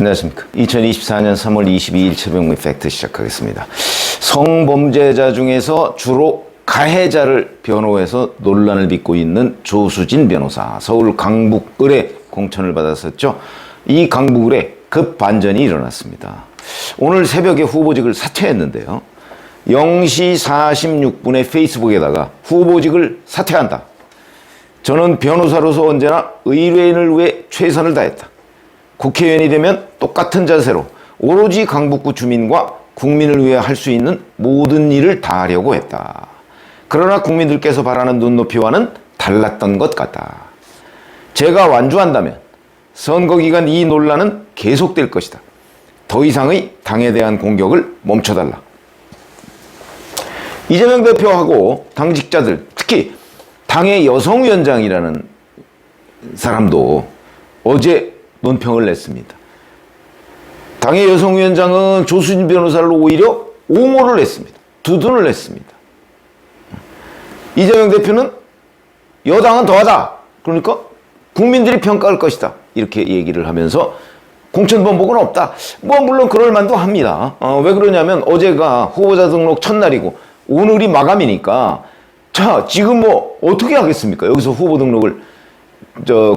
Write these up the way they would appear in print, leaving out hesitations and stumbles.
안녕하십니까. 2024년 3월 22일 최병민 팩트 시작하겠습니다. 성범죄자 중에서 주로 가해자를 변호해서 논란을 빚고 있는 조수진 변호사, 서울 강북을의 공천을 받았었죠. 이 강북을에 급반전이 일어났습니다. 오늘 새벽에 후보직을 사퇴했는데요. 0시 46분에 페이스북에다가 후보직을 사퇴한다. 저는 변호사로서 언제나 의뢰인을 위해 최선을 다했다. 국회의원이 되면 똑같은 자세로 오로지 강북구 주민과 국민을 위해 할 수 있는 모든 일을 다 하려고 했다. 그러나 국민들께서 바라는 눈높이와는 달랐던 것 같다. 제가 완주한다면 선거 기간 이 논란은 계속될 것이다. 더 이상의 당에 대한 공격을 멈춰달라. 이재명 대표하고 당직자들, 특히 당의 여성위원장이라는 사람도 어제 논평을 냈습니다. 당의 여성위원장은 조수진 변호사를 오히려 옹호를 했습니다. 두둔을 했습니다. 이재명 대표는 여당은 더하다. 그러니까 국민들이 평가할 것이다. 이렇게 얘기를 하면서 공천 번복은 없다. 물론 그럴 만도 합니다. 왜 그러냐면 어제가 후보자 등록 첫날이고 오늘이 마감이니까 자, 지금 어떻게 하겠습니까? 여기서 후보 등록을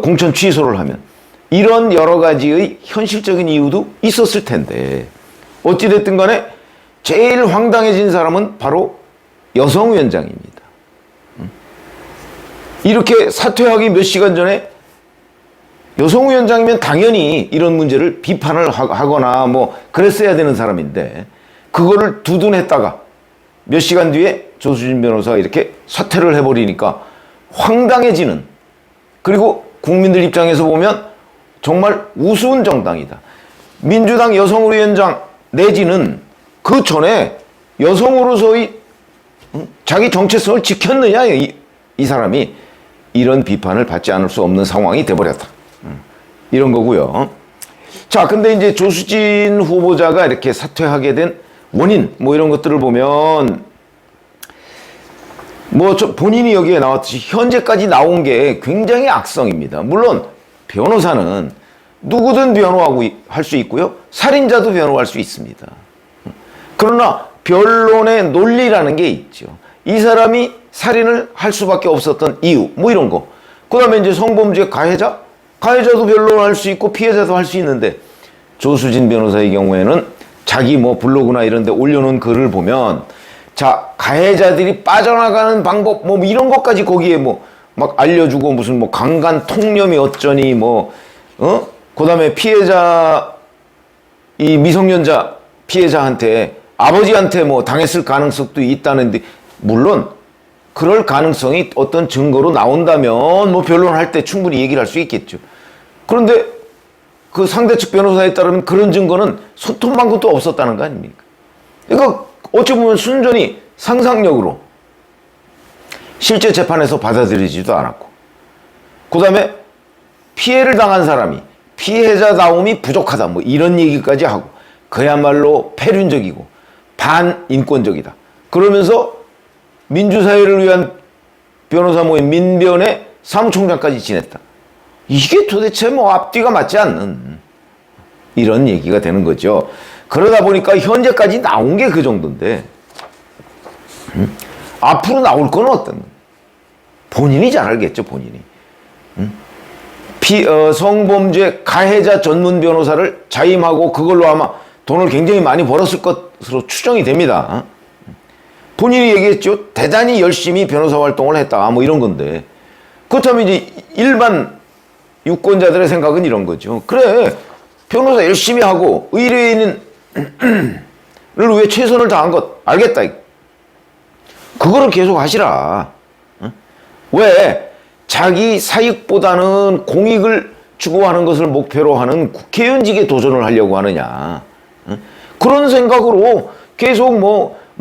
공천 취소를 하면 이런 여러 가지의 현실적인 이유도 있었을 텐데 어찌됐든 간에 제일 황당해진 사람은 바로 여성위원장입니다. 이렇게 사퇴하기 몇 시간 전에 여성위원장이면 당연히 이런 문제를 비판을 하거나 그랬어야 되는 사람인데 그거를 두둔했다가 몇 시간 뒤에 조수진 변호사가 이렇게 사퇴를 해버리니까 황당해지는, 그리고 국민들 입장에서 보면 정말 우스운 정당이다. 민주당 여성위원장 내지는 그 전에 여성으로서의 자기 정체성을 지켰느냐, 이 사람이 이런 비판을 받지 않을 수 없는 상황이 돼버렸다. 이런 거고요. 자, 근데 이제 조수진 후보자가 이렇게 사퇴하게 된 원인 이런 것들을 보면 본인이 여기에 나왔듯이 현재까지 나온 게 굉장히 악성입니다. 물론 변호사는 누구든 변호하고 할 수 있고요. 살인자도 변호할 수 있습니다. 그러나 변론의 논리라는 게 있죠. 이 사람이 살인을 할 수밖에 없었던 이유, 이런 거. 그 다음에 이제 성범죄 가해자도 변론할 수 있고 피해자도 할 수 있는데 조수진 변호사의 경우에는 자기 블로그나 이런 데 올려놓은 글을 보면 자, 가해자들이 빠져나가는 방법 이런 것까지 거기에 막 알려주고 무슨 강간 통념이 어쩌니 그 다음에 피해자, 이 미성년자 피해자한테 아버지한테 당했을 가능성도 있다는데, 물론 그럴 가능성이 어떤 증거로 나온다면 변론할 때 충분히 얘기를 할 수 있겠죠. 그런데 그 상대 측 변호사에 따르면 그런 증거는 손톱만큼도 없었다는 거 아닙니까? 그러니까 어찌 보면 순전히 상상력으로 실제 재판에서 받아들이지도 않았고, 그 다음에 피해를 당한 사람이 피해자다움이 부족하다 이런 얘기까지 하고 그야말로 패륜적이고 반인권적이다. 그러면서 민주사회를 위한 변호사 모임 민변의 사무총장까지 지냈다. 이게 도대체 앞뒤가 맞지 않는 이런 얘기가 되는 거죠. 그러다 보니까 현재까지 나온 게 그 정도인데 앞으로 나올 건 어떤, 본인이 잘 알겠죠. 본인이 성범죄 가해자 전문 변호사를 자임하고 그걸로 아마 돈을 굉장히 많이 벌었을 것으로 추정이 됩니다. 본인이 얘기했죠. 대단히 열심히 변호사 활동을 했다 이런 건데, 그렇다면 이제 일반 유권자들의 생각은 이런 거죠. 그래, 변호사 열심히 하고 의뢰인을 위해 최선을 다한 것 알겠다. 그거를 계속 하시라. 왜 자기 사익보다는 공익을 추구하는 것을 목표로 하는 국회의원직에 도전을 하려고 하느냐. 그런 생각으로 계속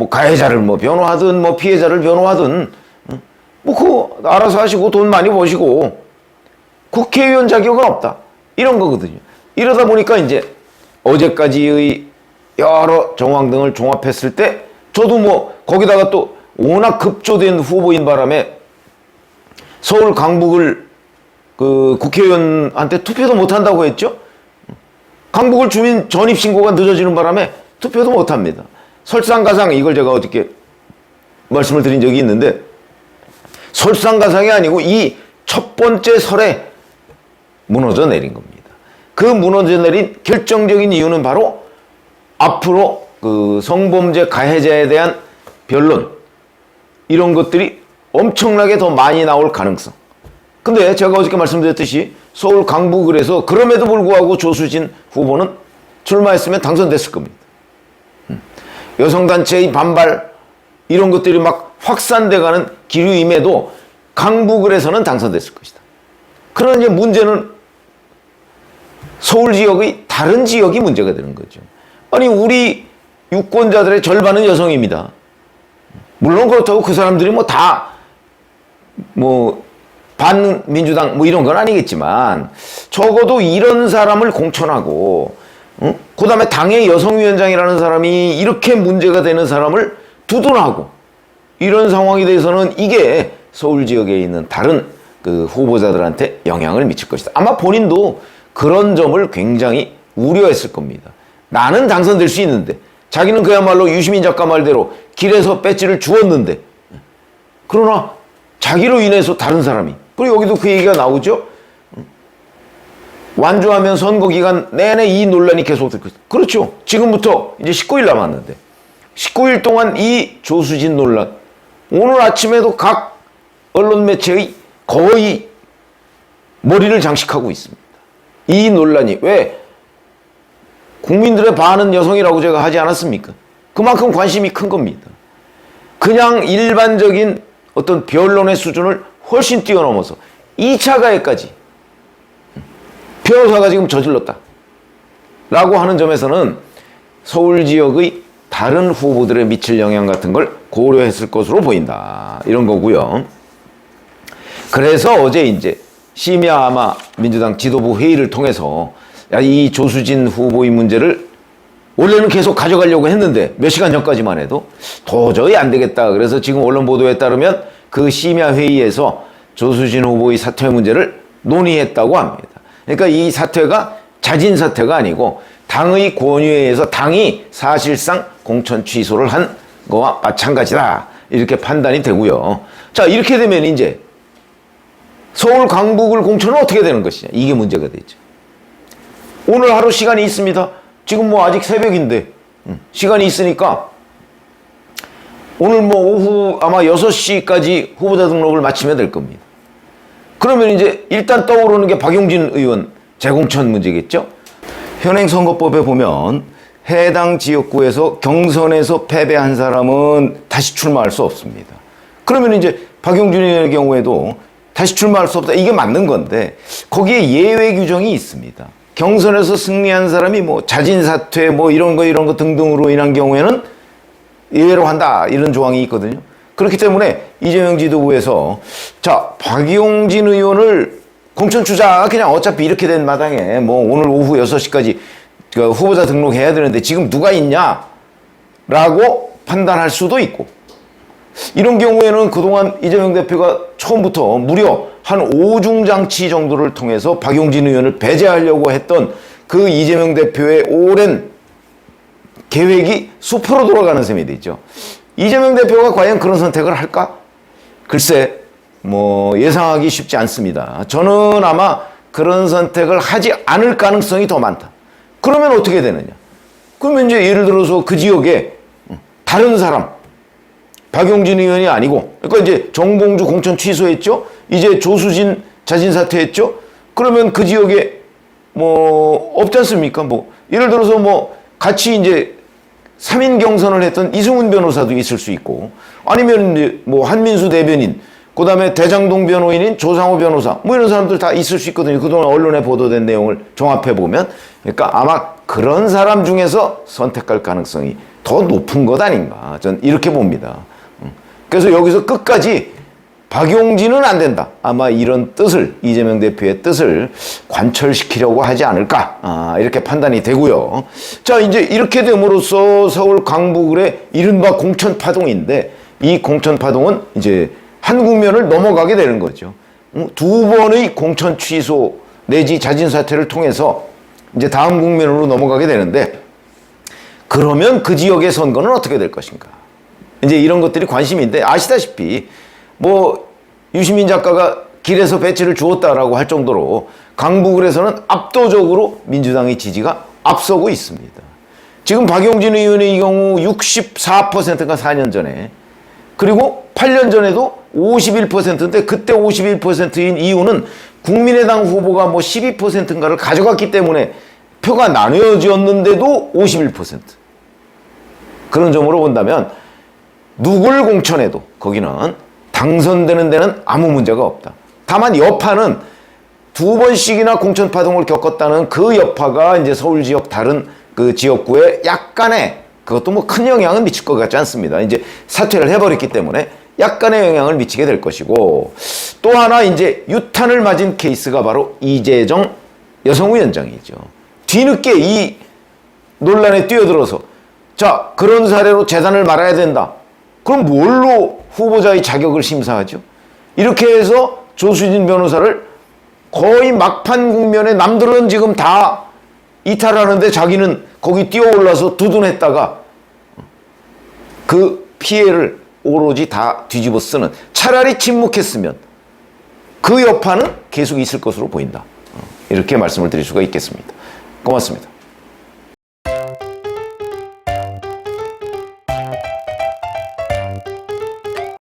가해자를 변호하든 피해자를 변호하든 그거 알아서 하시고 돈 많이 버시고 국회의원 자격은 없다. 이런 거거든요. 이러다 보니까 이제 어제까지의 여러 정황 등을 종합했을 때 저도 거기다가 또 워낙 급조된 후보인 바람에 서울 강북을 국회의원한테 투표도 못 한다고 했죠. 강북을 주민 전입신고가 늦어지는 바람에 투표도 못합니다. 설상가상, 이걸 제가 어저께 말씀을 드린 적이 있는데, 설상가상이 아니고 이 첫 번째 설에 무너져 내린 겁니다. 그 무너져 내린 결정적인 이유는 바로 앞으로 그 성범죄 가해자에 대한 변론, 이런 것들이 엄청나게 더 많이 나올 가능성. 근데 제가 어저께 말씀드렸듯이 서울 강북을에서 그럼에도 불구하고 조수진 후보는 출마했으면 당선됐을 겁니다. 여성단체의 반발, 이런 것들이 막 확산돼가는 기류임에도 강북을에서는 당선됐을 것이다. 그러나 이제 문제는 서울 지역의 다른 지역이 문제가 되는 거죠. 아니, 우리 유권자들의 절반은 여성입니다. 물론 그렇다고 그 사람들이 반민주당 이런 건 아니겠지만, 적어도 이런 사람을 공천하고, 그 다음에 당의 여성위원장이라는 사람이 이렇게 문제가 되는 사람을 두둔하고, 이런 상황에 대해서는 이게 서울 지역에 있는 다른 그 후보자들한테 영향을 미칠 것이다. 아마 본인도 그런 점을 굉장히 우려했을 겁니다. 나는 당선될 수 있는데, 자기는 그야말로 유시민 작가 말대로 길에서 배지를 주었는데, 그러나 자기로 인해서 다른 사람이, 그리고 여기도 그 얘기가 나오죠. 완주하면 선거 기간 내내 이 논란이 계속될 것이다. 그렇죠. 지금부터 이제 19일 남았는데 19일 동안 이 조수진 논란, 오늘 아침에도 각 언론 매체의 거의 머리를 장식하고 있습니다. 이 논란이 왜 국민들의 반은 여성이라고 제가 하지 않았습니까? 그만큼 관심이 큰 겁니다. 그냥 일반적인 어떤 변론의 수준을 훨씬 뛰어넘어서 2차 가해까지 변호사가 지금 저질렀다 라고 하는 점에서는 서울 지역의 다른 후보들에 미칠 영향 같은 걸 고려했을 것으로 보인다, 이런 거고요. 그래서 어제 이제 심야 아마 민주당 지도부 회의를 통해서 이 조수진 후보의 문제를 원래는 계속 가져가려고 했는데 몇 시간 전까지만 해도 도저히 안 되겠다. 그래서 지금 언론 보도에 따르면 그 심야 회의에서 조수진 후보의 사퇴 문제를 논의했다고 합니다. 그러니까 이 사퇴가 자진 사퇴가 아니고 당의 권유에 의해서 당이 사실상 공천 취소를 한 거와 마찬가지다, 이렇게 판단이 되고요. 자, 이렇게 되면 이제 서울 강북을 공천은 어떻게 되는 것이냐, 이게 문제가 되죠. 오늘 하루 시간이 있습니다. 지금 아직 새벽인데 시간이 있으니까 오늘 오후 아마 6시까지 후보자 등록을 마치면 될 겁니다. 그러면 이제 일단 떠오르는 게 박용진 의원 재공천 문제겠죠. 현행 선거법에 보면 해당 지역구에서 경선에서 패배한 사람은 다시 출마할 수 없습니다. 그러면 이제 박용진 의원의 경우에도 다시 출마할 수 없다, 이게 맞는 건데 거기에 예외 규정이 있습니다. 경선에서 승리한 사람이 자진 사퇴 이런 거 등등으로 인한 경우에는 예외로 한다, 이런 조항이 있거든요. 그렇기 때문에 이재명 지도부에서 자, 박용진 의원을 공천 주자, 그냥 어차피 이렇게 된 마당에 오늘 오후 6시까지 후보자 등록해야 되는데 지금 누가 있냐 라고 판단할 수도 있고, 이런 경우에는 그동안 이재명 대표가 처음부터 무려 한 5중장치 정도를 통해서 박용진 의원을 배제하려고 했던 그 이재명 대표의 오랜 계획이 수포로 돌아가는 셈이 되죠. 이재명 대표가 과연 그런 선택을 할까? 글쎄, 예상하기 쉽지 않습니다. 저는 아마 그런 선택을 하지 않을 가능성이 더 많다. 그러면 어떻게 되느냐? 그러면 이제 예를 들어서 그 지역에 다른 사람, 박용진 의원이 아니고, 그러니까 이제 정봉주 공천 취소했죠? 이제 조수진 자진 사퇴했죠? 그러면 그 지역에 없지 않습니까? 예를 들어서 같이 이제 3인 경선을 했던 이승훈 변호사도 있을 수 있고, 아니면 이제 한민수 대변인, 그 다음에 대장동 변호인인 조상호 변호사, 이런 사람들 다 있을 수 있거든요. 그동안 언론에 보도된 내용을 종합해보면. 그러니까 아마 그런 사람 중에서 선택할 가능성이 더 높은 것 아닌가, 전 이렇게 봅니다. 그래서 여기서 끝까지 박용진은 안 된다, 아마 이런 뜻을, 이재명 대표의 뜻을 관철시키려고 하지 않을까, 이렇게 판단이 되고요. 자, 이제 이렇게 됨으로써 서울 강북을의 이른바 공천 파동인데, 이 공천 파동은 이제 한 국면을 넘어가게 되는 거죠. 두 번의 공천 취소 내지 자진 사퇴를 통해서 이제 다음 국면으로 넘어가게 되는데, 그러면 그 지역의 선거는 어떻게 될 것인가? 이제 이런 것들이 관심인데, 아시다시피 뭐 유시민 작가가 길에서 배지를 주었다라고 할 정도로 강북을에서는 압도적으로 민주당의 지지가 앞서고 있습니다. 지금 박용진 의원의 경우 64%가 4년 전에, 그리고 8년 전에도 51%인데 그때 51%인 이유는 국민의당 후보가 뭐 12%인가를 가져갔기 때문에 표가 나뉘어졌는데도 51%. 그런 점으로 본다면 누굴 공천해도 거기는 당선되는 데는 아무 문제가 없다. 다만 여파는 2번씩이나 공천 파동을 겪었다는 그 여파가 이제 서울 지역 다른 그 지역구에 약간의, 그것도 뭐 큰 영향은 미칠 것 같지 않습니다. 이제 사퇴를 해버렸기 때문에 약간의 영향을 미치게 될 것이고, 또 하나 이제 유탄을 맞은 케이스가 바로 이재정 여성위원장이죠. 뒤늦게 이 논란에 뛰어들어서, 자, 그런 사례로 재단을 말아야 된다. 그럼 뭘로 후보자의 자격을 심사하죠? 이렇게 해서 조수진 변호사를 거의 막판 국면에 남들은 지금 다 이탈하는데 자기는 거기 뛰어올라서 두둔했다가 그 피해를 오로지 다 뒤집어 쓰는, 차라리 침묵했으면 그 여파는 계속 있을 것으로 보인다. 이렇게 말씀을 드릴 수가 있겠습니다. 고맙습니다.